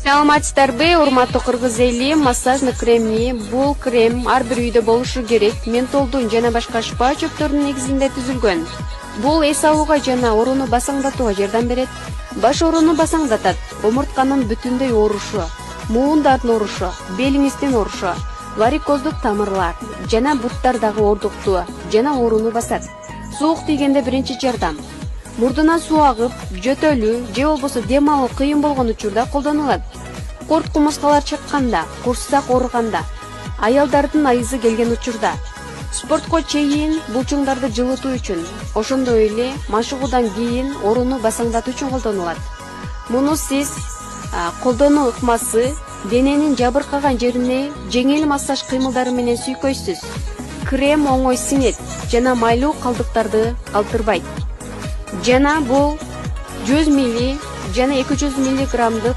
Саламатсыздарбы, урматтуу кыргыз эли? Массажный кремни, бул крем ар бир үйдө болушу керек. Ментолдун жана башка шпа чөптөрүнүн негизинде түзүлгөн. Бул эс алууга жана орууну басаңдатууга жардам берет. Баш орууну басаңдатат, омуртканын бүтүндөй оорушу, муундардын оорушу, белиңиздин оорушу, варикоздук тамырлар жана буттардагы оордукту жана ооруну басат. Суук тийгенде биринчи жардам. Мурдунан суу агып, жөтөлүү же болбосо дем алуу кыйын болгон учурда колдонулат. Корт кумурскалар чыкканда, курсак ооруганда, аялдардын айызы келген учурда, спортко чейин булчуңдарды жылытуу үчүн, ошондой эле машыгуудан кийин орууну басаңдатуу үчүн колдонулат. Муну сиз колдонуу ыкмасы дененин жабыркаган жерине жеңил массаж кыймылдары менен сүйкөйсүз. Крем оңой сиңет жана майлуу калдыктарды калтырбайт. Жана бул 100 мл жана 200 мг